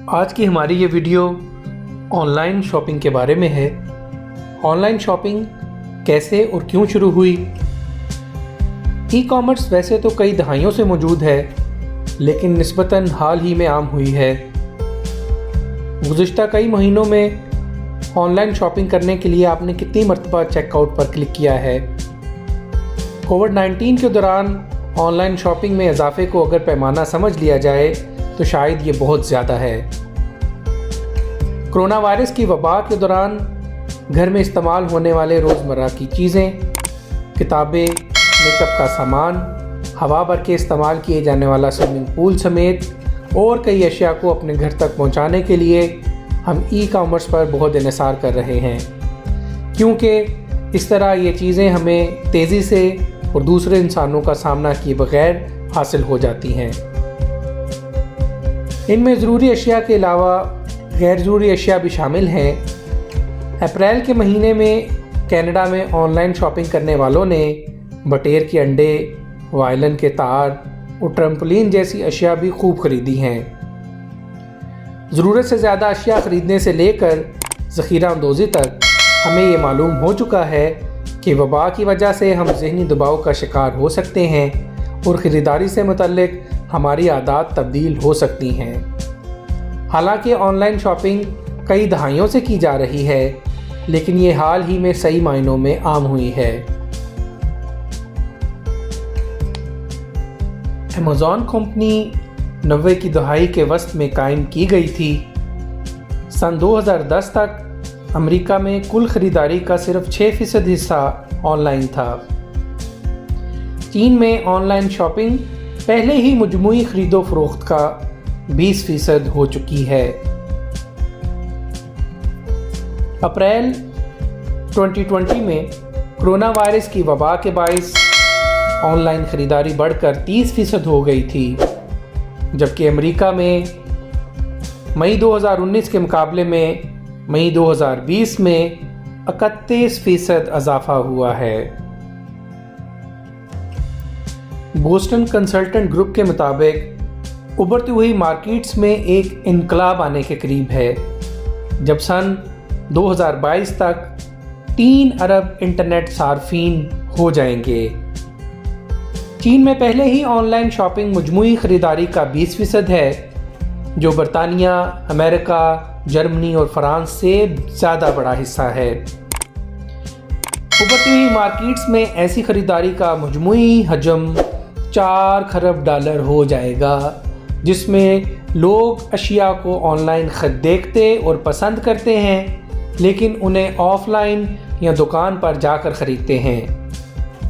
آج کی ہماری یہ ویڈیو آن لائن شاپنگ کے بارے میں ہے۔ آن لائن شاپنگ کیسے اور کیوں شروع ہوئی؟ ای کامرس ویسے تو کئی دہائیوں سے موجود ہے، لیکن نسبتاً حال ہی میں عام ہوئی ہے۔ گزشتہ کئی مہینوں میں آن لائن شاپنگ کرنے کے لیے آپ نے کتنی مرتبہ چیک آؤٹ پر کلک کیا ہے؟ کووڈ-19 کے دوران آن لائن شاپنگ میں اضافے کو اگر پیمانہ سمجھ لیا جائے تو شاید یہ بہت زیادہ ہے۔ کرونا وائرس کی وبا کے دوران گھر میں استعمال ہونے والے روزمرہ کی چیزیں، کتابیں، میک اپ کا سامان، ہوا بھر کے استعمال کیے جانے والا سوئمنگ پول سمیت اور کئی اشیاء کو اپنے گھر تک پہنچانے کے لیے ہم ای کامرس پر بہت انحصار کر رہے ہیں، کیونکہ اس طرح یہ چیزیں ہمیں تیزی سے اور دوسرے انسانوں کا سامنا کیے بغیر حاصل ہو جاتی ہیں۔ ان میں ضروری اشیاء کے علاوہ غیر ضروری اشیاء بھی شامل ہیں۔ اپریل کے مہینے میں کینیڈا میں آن لائن شاپنگ کرنے والوں نے بٹیر کے انڈے، وائلن کے تار اور ٹرمپولین جیسی اشیاء بھی خوب خریدی ہیں۔ ضرورت سے زیادہ اشیاء خریدنے سے لے کر ذخیرہ اندوزی تک ہمیں یہ معلوم ہو چکا ہے کہ وبا کی وجہ سے ہم ذہنی دباؤ کا شکار ہو سکتے ہیں اور خریداری سے متعلق ہماری عادات تبدیل ہو سکتی ہیں۔ حالانکہ آن لائن شاپنگ کئی دہائیوں سے کی جا رہی ہے، لیکن یہ حال ہی میں صحیح معنوں میں عام ہوئی ہے۔ ایمیزون کمپنی 90 کی دہائی کے وسط میں قائم کی گئی تھی۔ سن 2010 تک امریکہ میں کل خریداری کا صرف 6% حصہ آن لائن تھا۔ چین میں آن لائن شاپنگ پہلے ہی مجموعی خرید و فروخت کا 20% ہو چکی ہے۔ اپریل 2020 میں کرونا وائرس کی وبا کے باعث آن لائن خریداری بڑھ کر 30% ہو گئی تھی، جبکہ امریکہ میں مئی 2019 کے مقابلے میں مئی 2020 میں 31% اضافہ ہوا ہے۔ بوسٹن کنسلٹنٹ گروپ کے مطابق ابھرتی ہوئی مارکیٹس میں ایک انقلاب آنے کے قریب ہے، جب سن 2022 تک 3 ارب انٹرنیٹ صارفین ہو جائیں گے۔ چین میں پہلے ہی آن لائن شاپنگ مجموعی خریداری کا 20% ہے، جو برطانیہ، امریکہ، جرمنی اور فرانس سے زیادہ بڑا حصہ ہے۔ ابھرتی ہوئی مارکیٹس میں ایسی خریداری کا مجموعی حجم $4 خرب ہو جائے گا، جس میں لوگ اشیاء کو آن لائن خود دیکھتے اور پسند کرتے ہیں، لیکن انہیں آف لائن یا دکان پر جا کر خریدتے ہیں۔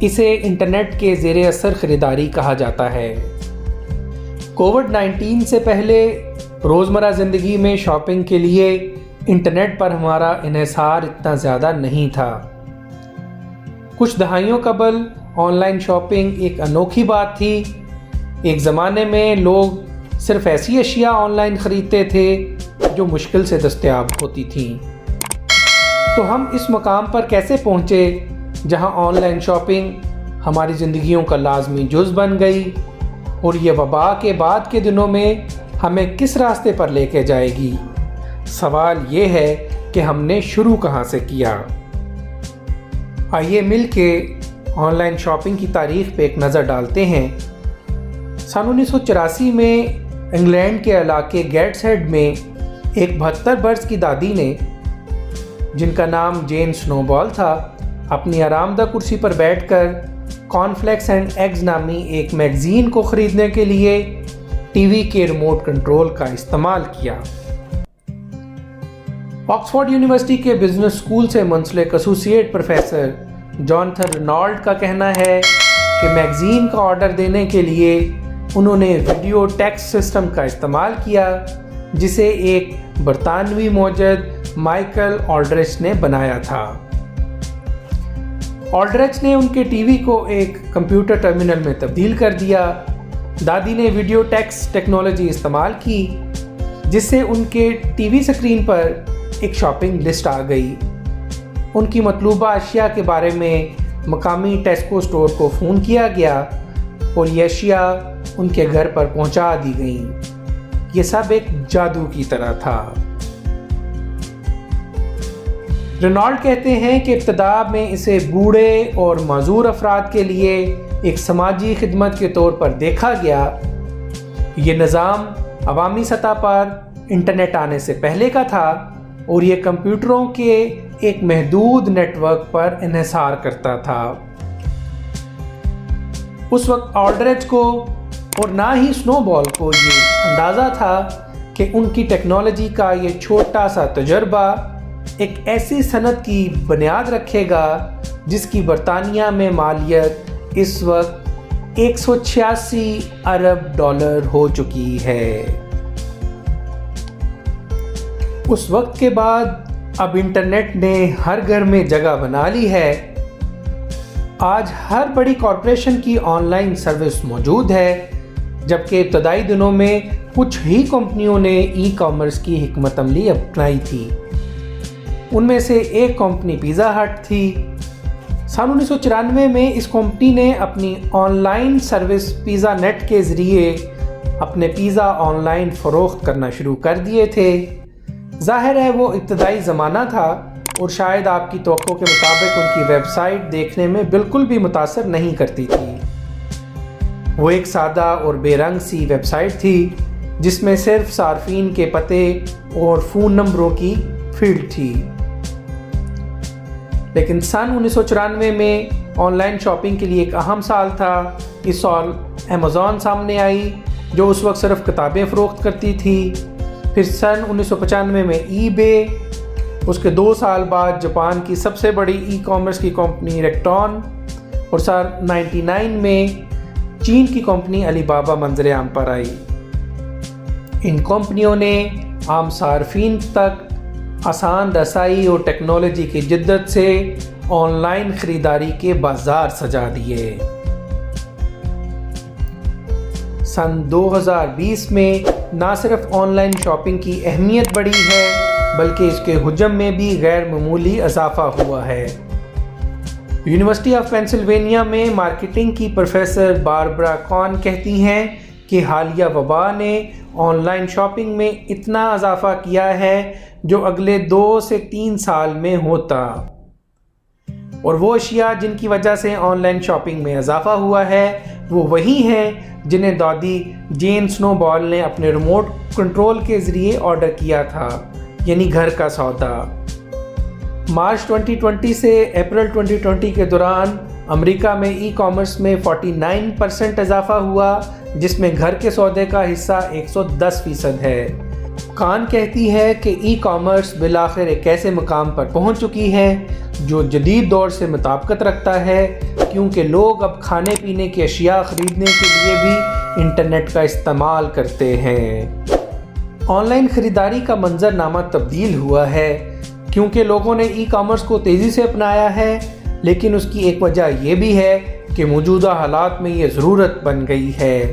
اسے انٹرنیٹ کے زیر اثر خریداری کہا جاتا ہے۔ کووڈ-19 سے پہلے روزمرہ زندگی میں شاپنگ کے لیے انٹرنیٹ پر ہمارا انحصار اتنا زیادہ نہیں تھا۔ کچھ دہائیوں قبل آن لائن شاپنگ ایک انوکھی بات تھی۔ ایک زمانے میں لوگ صرف ایسی اشیاء آن لائن خریدتے تھے جو مشکل سے دستیاب ہوتی تھیں۔ تو ہم اس مقام پر کیسے پہنچے جہاں آن لائن شاپنگ ہماری زندگیوں کا لازمی جز بن گئی، اور یہ وبا کے بعد کے دنوں میں ہمیں کس راستے پر لے کے جائے گی؟ سوال یہ ہے کہ ہم نے شروع کہاں سے کیا؟ آئیے مل کے آن لائن شاپنگ کی تاریخ پہ ایک نظر ڈالتے ہیں۔ سن 1984 میں انگلینڈ کے علاقے گیٹس ہیڈ میں ایک 72 برس کی دادی نے، جن کا نام جین سنوبال تھا، اپنی آرام دہ کرسی پر بیٹھ کر کارن فلیکس اینڈ ایگز نامی ایک میگزین کو خریدنے کے لیے ٹی وی کے ریموٹ کنٹرول کا استعمال کیا۔ آکسفورڈ یونیورسٹی کے بزنس اسکول سے منسلک ایسوسی ایٹ پروفیسر جوناتھن رینالڈ کا کہنا ہے کہ میگزین کا آرڈر دینے کے لیے انہوں نے ویڈیو ٹیکسٹ سسٹم کا استعمال کیا، جسے ایک برطانوی موجد مائیکل آلڈرچ نے بنایا تھا۔ آلڈرچ نے ان کے ٹی وی کو ایک کمپیوٹر ٹرمینل میں تبدیل کر دیا۔ دادی نے ویڈیو ٹیکسٹ ٹیکنالوجی استعمال کی، جس سے ان کے ٹی وی سکرین پر ایک شاپنگ لسٹ آ گئی۔ ان کی مطلوبہ اشیاء کے بارے میں مقامی ٹیسکو سٹور کو فون کیا گیا اور یہ اشیاء ان کے گھر پر پہنچا دی گئیں۔ یہ سب ایک جادو کی طرح تھا۔ رینالڈ کہتے ہیں کہ ابتدا میں اسے بوڑھے اور معذور افراد کے لیے ایک سماجی خدمت کے طور پر دیکھا گیا۔ یہ نظام عوامی سطح پر انٹرنیٹ آنے سے پہلے کا تھا اور یہ کمپیوٹروں کے ایک محدود نیٹ ورک پر انحصار کرتا تھا۔ اس وقت آلڈرچ کو اور نہ ہی سنو بال کو یہ اندازہ تھا کہ ان کی ٹیکنالوجی کا یہ چھوٹا سا تجربہ ایک ایسی صنعت کی بنیاد رکھے گا جس کی برطانیہ میں مالیت اس وقت 186 ارب ڈالر ہو چکی ہے۔ اس وقت کے بعد اب انٹرنیٹ نے ہر گھر میں جگہ بنا لی ہے۔ آج ہر بڑی کارپوریشن کی آن لائن سروس موجود ہے، جبکہ ابتدائی دنوں میں کچھ ہی کمپنیوں نے ای کامرس کی حکمت عملی اپنائی تھی۔ ان میں سے ایک کمپنی پیزا ہٹ تھی۔ سن 1994 میں اس کمپنی نے اپنی online service pizza net کے ذریعے اپنے پیزا آن لائن فروخت کرنا شروع کر دیے تھے۔ ظاہر ہے وہ ابتدائی زمانہ تھا اور شاید آپ کی توقع کے مطابق ان کی ویب سائٹ دیکھنے میں بالکل بھی متاثر نہیں کرتی تھی۔ وہ ایک سادہ اور بے رنگ سی ویب سائٹ تھی جس میں صرف صارفین کے پتے اور فون نمبروں کی فیلڈ تھی۔ لیکن سن 1994 میں آن لائن شاپنگ کے لیے ایک اہم سال تھا۔ اس سال امیزون سامنے آئی جو اس وقت صرف کتابیں فروخت کرتی تھی۔ پھر سن 1995 میں ای بے، اس کے 2 سال بعد جاپان کی سب سے بڑی ای کامرس کی کمپنی ریکٹون، اور سن 99 میں چین کی کمپنی علی بابا منظر عام پر آئی۔ ان کمپنیوں نے عام صارفین تک آسان رسائی اور ٹیکنالوجی کی جدت سے آن لائن خریداری کے بازار سجا دیے۔ سن 2020 میں نہ صرف آن لائن شاپنگ کی اہمیت بڑھی ہے بلکہ اس کے حجم میں بھی غیر معمولی اضافہ ہوا ہے۔ یونیورسٹی آف پینسلوینیا میں مارکیٹنگ کی پروفیسر باربرا کان کہتی ہیں کہ حالیہ وبا نے آن لائن شاپنگ میں اتنا اضافہ کیا ہے جو اگلے 2 سے 3 سال میں ہوتا، اور وہ اشیاء جن کی وجہ سے آن لائن شاپنگ میں اضافہ ہوا ہے وہ وہی ہیں جنہیں دادی جین سنو بال نے اپنے ریموٹ کنٹرول کے ذریعے آرڈر کیا تھا، یعنی گھر کا سودا۔ مارچ 2020 سے اپریل 2020 کے دوران امریکہ میں ای کامرس میں 49% اضافہ ہوا، جس میں گھر کے سودے کا حصہ 110% ہے۔ کان کہتی ہے کہ ای کامرس بالآخر ایک ایسے مقام پر پہنچ چکی ہے جو جدید دور سے مطابقت رکھتا ہے، کیونکہ لوگ اب کھانے پینے کی اشیاء خریدنے کے لیے بھی انٹرنیٹ کا استعمال کرتے ہیں۔ آن لائن خریداری کا منظر نامہ تبدیل ہوا ہے کیونکہ لوگوں نے ای کامرس کو تیزی سے اپنایا ہے، لیکن اس کی ایک وجہ یہ بھی ہے کہ موجودہ حالات میں یہ ضرورت بن گئی ہے۔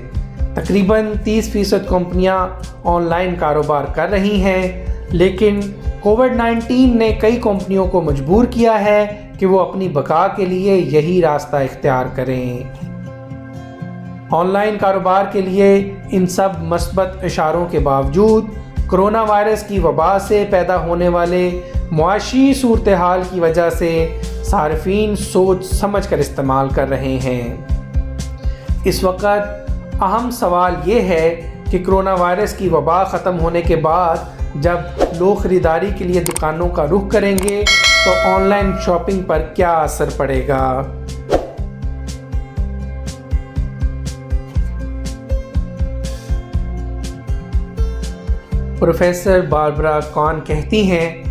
تقریباً 30% کمپنیاں آن لائن کاروبار کر رہی ہیں، لیکن کووڈ-19 نے کئی کمپنیوں کو مجبور کیا ہے کہ وہ اپنی بقا کے لیے یہی راستہ اختیار کریں۔ آن لائن کاروبار کے لیے ان سب مثبت اشاروں کے باوجود کرونا وائرس کی وبا سے پیدا ہونے والے معاشی صورتحال کی وجہ سے صارفین سوچ سمجھ کر استعمال کر رہے ہیں۔ اس وقت اہم سوال یہ ہے کہ کرونا وائرس کی وبا ختم ہونے کے بعد جب لوگ خریداری کے لیے دکانوں کا رخ کریں گے تو آن لائن شاپنگ پر کیا اثر پڑے گا۔ پروفیسر باربرا کان کہتی ہیں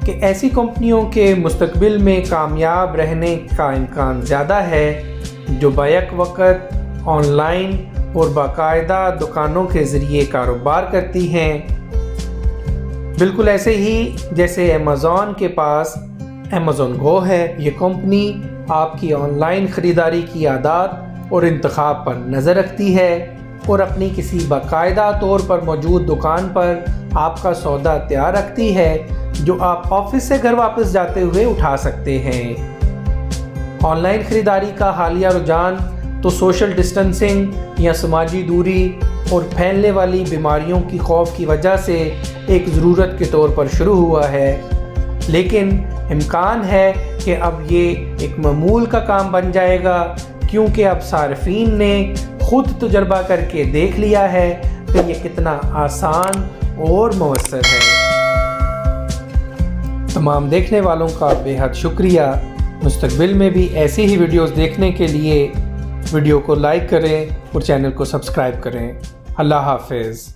کہ ایسی کمپنیوں کے مستقبل میں کامیاب رہنے کا امکان زیادہ ہے جو بیک وقت آن لائن اور باقاعدہ دکانوں کے ذریعے کاروبار کرتی ہیں، بالکل ایسے ہی جیسے امیزون کے پاس امیزون گو ہے۔ یہ کمپنی آپ کی آن لائن خریداری کی عادات اور انتخاب پر نظر رکھتی ہے اور اپنی کسی باقاعدہ طور پر موجود دکان پر آپ کا سودا تیار رکھتی ہے جو آپ آفس سے گھر واپس جاتے ہوئے اٹھا سکتے ہیں۔ آن لائن خریداری کا حالیہ رجحان تو سوشل ڈسٹنسنگ یا سماجی دوری اور پھیلنے والی بیماریوں کی خوف کی وجہ سے ایک ضرورت کے طور پر شروع ہوا ہے، لیکن امکان ہے کہ اب یہ ایک معمول کا کام بن جائے گا، کیونکہ اب صارفین نے خود تجربہ کر کے دیکھ لیا ہے کہ یہ کتنا آسان اور مؤثر ہے۔ تمام دیکھنے والوں کا بے حد شکریہ۔ مستقبل میں بھی ایسی ہی ویڈیوز دیکھنے کے لیے ویڈیو کو لائک کریں اور چینل کو سبسکرائب کریں۔ اللہ حافظ۔